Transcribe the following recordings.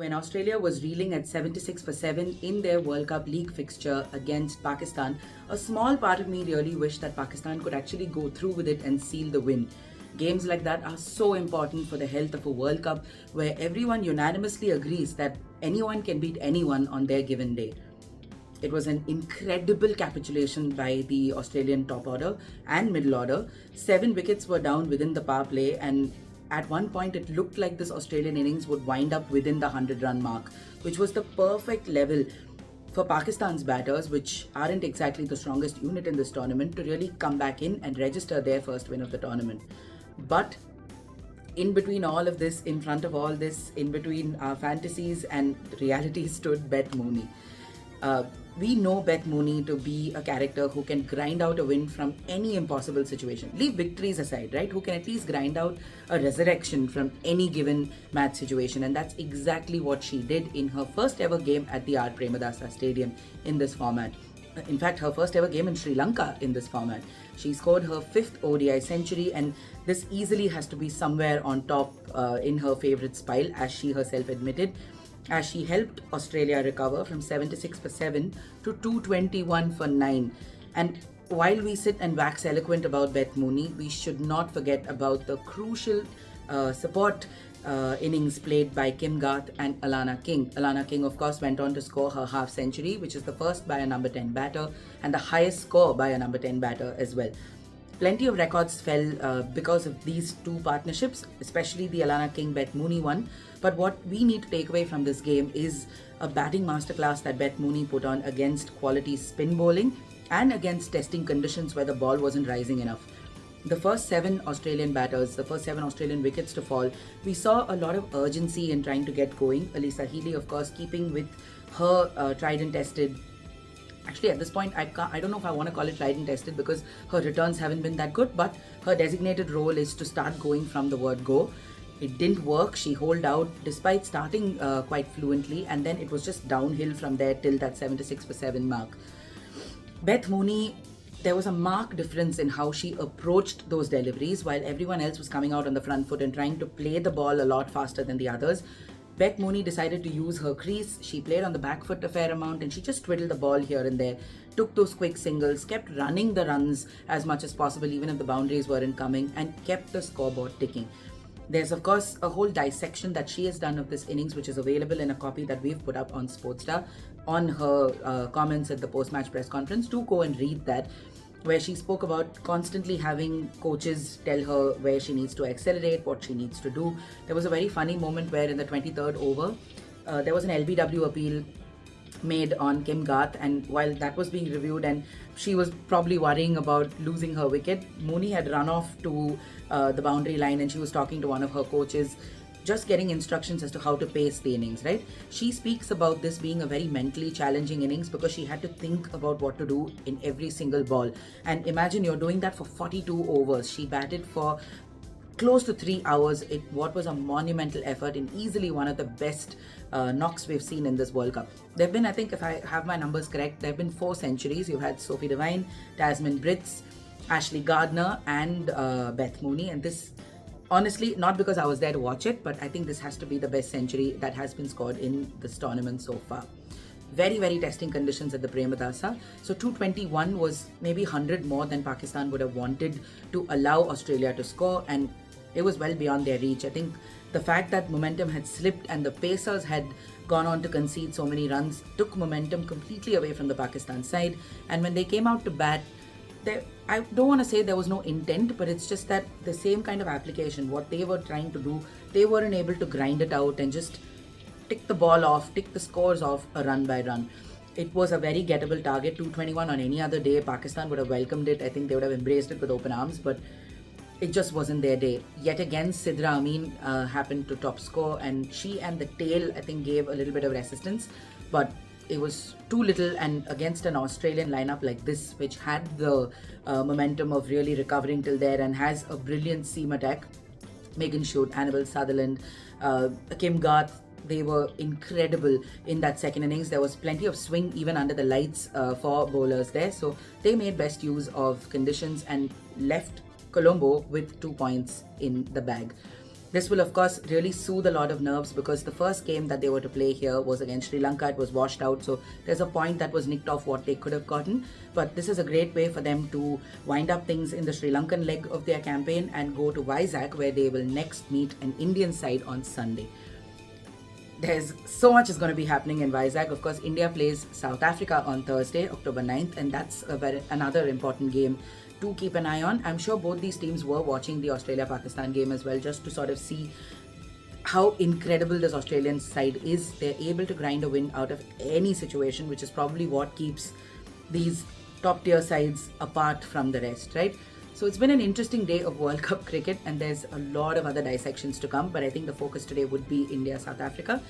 when Australia was reeling at 76 for 7 in their World Cup League fixture against Pakistan, a small part of me really wished that Pakistan could actually go through with it and seal the win. Games like that are so important for the health of a World Cup where everyone unanimously agrees that anyone can beat anyone on their given day. It was an incredible capitulation by the Australian top order and middle order. 7 wickets were down within the power play, and at one point it looked like this Australian innings would wind up within the 100-run mark, which was the perfect level for Pakistan's batters, which aren't exactly the strongest unit in this tournament, to really come back in and register their first win of the tournament. But in between all of this, in front of all this, in between our fantasies and reality, stood Beth Mooney. We know Beth Mooney to be a character who can grind out a win from any impossible situation. Leave victories aside, right? Who can at least grind out a resurrection from any given match situation. And that's exactly what she did in her first ever game at the Premadasa Stadium in this format. In fact, her first ever game in Sri Lanka in this format. She scored her 5th ODI century, and this easily has to be somewhere on top in her favourites pile, as she herself admitted, as she helped Australia recover from 76 for 7 to 221 for 9. And while we sit and wax eloquent about Beth Mooney, we should not forget about the crucial support innings played by Garth and Alana King. Alana King, of course, went on to score her half century, which is the first by a number 10 batter and the highest score by a number 10 batter as well. Plenty of records fell because of these two partnerships, especially the Alana King Beth Mooney one. But what we need to take away from this game is a batting masterclass that Beth Mooney put on against quality spin bowling and against testing conditions where the ball wasn't rising enough. The first 7 Australian batters, the first 7 Australian wickets to fall, we saw a lot of urgency in trying to get going. Alyssa Healy, of course, keeping with her tried and tested. Actually, at this point, I don't know if I want to call it tried and tested because her returns haven't been that good, but her designated role is to start going from the word go. It didn't work. She holed out despite starting quite fluently, and then it was just downhill from there till that 76 for 7 mark. Beth Mooney, there was a marked difference in how she approached those deliveries. While everyone else was coming out on the front foot and trying to play the ball a lot faster than the others, Beth Mooney decided to use her crease. She played on the back foot a fair amount, and she just twiddled the ball here and there, took those quick singles, kept running the runs as much as possible even if the boundaries weren't coming, and kept the scoreboard ticking. There's, of course, a whole dissection that she has done of this innings, which is available in a copy that we've put up on Sportstar on her comments at the post-match press conference. Do go and read that, where she spoke about constantly having coaches tell her where she needs to accelerate, what she needs to do. There was a very funny moment where in the 23rd over, there was an LBW appeal made on Garth, and while that was being reviewed and she was probably worrying about losing her wicket, Mooney had run off to the boundary line and she was talking to one of her coaches, just getting instructions as to how to pace the innings, right? She speaks about this being a very mentally challenging innings because she had to think about what to do in every single ball. And imagine you're doing that for 42 overs. She batted for close to 3 hours. What was a monumental effort and easily one of the best knocks we've seen in this World Cup. There have been, I think if I have my numbers correct, there have been 4 centuries. You've had Sophie Devine, Tasmin Brits, Ashley Gardner and Beth Mooney, and this, honestly, not because I was there to watch it, but I think this has to be the best century that has been scored in this tournament so far. Very, very testing conditions at the Premadasa. So 221 was maybe 100 more than Pakistan would have wanted to allow Australia to score, and it was well beyond their reach. I think the fact that momentum had slipped and the Pacers had gone on to concede so many runs took momentum completely away from the Pakistan side. And when they came out to bat, I don't want to say there was no intent, but it's just that the same kind of application, what they were trying to do, they weren't able to grind it out and just tick the ball off, tick the scores off a run by run. It was a very gettable target. 221 on any other day, Pakistan would have welcomed it. I think they would have embraced it with open arms, but it just wasn't their day. Yet again, Sidra Amin happened to top score, and she and the tail, I think, gave a little bit of resistance, but it was too little. And against an Australian lineup like this, which had the momentum of really recovering till there and has a brilliant seam attack, Megan Schutt, Annabelle Sutherland, Garth, they were incredible in that second innings. There was plenty of swing even under the lights for bowlers there. So they made best use of conditions and left Colombo with 2 points in the bag. This will, of course, really soothe a lot of nerves because the first game that they were to play here was against Sri Lanka. It was washed out, so there's a point that was nicked off what they could have gotten. But this is a great way for them to wind up things in the Sri Lankan leg of their campaign and go to Vizag, where they will next meet an Indian side on Sunday. There's so much is going to be happening in Vizag. Of course, India plays South Africa on Thursday, October 9th, and that's another important game to keep an eye on. I'm sure both these teams were watching the Australia-Pakistan game as well, just to sort of see how incredible this Australian side is. They're able to grind a win out of any situation, which is probably what keeps these top-tier sides apart from the rest, right? So it's been an interesting day of World Cup cricket, and there's a lot of other dissections to come, but I think the focus today would be India-South Africa.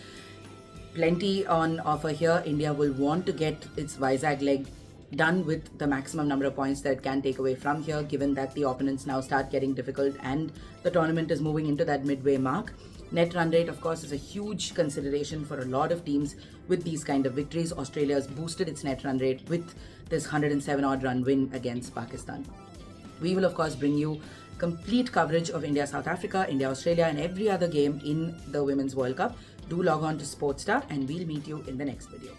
Plenty on offer here. India will want to get its Vizag leg done with the maximum number of points that it can take away from here, given that the opponents now start getting difficult and the tournament is moving into that midway mark. Net run rate, of course, is a huge consideration for a lot of teams with these kind of victories. Australia has boosted its net run rate with this 107 odd run win against Pakistan. We will, of course, bring you complete coverage of India, South Africa, India, Australia, and every other game in the Women's World Cup. Do log on to Sportstar, and we'll meet you in the next video.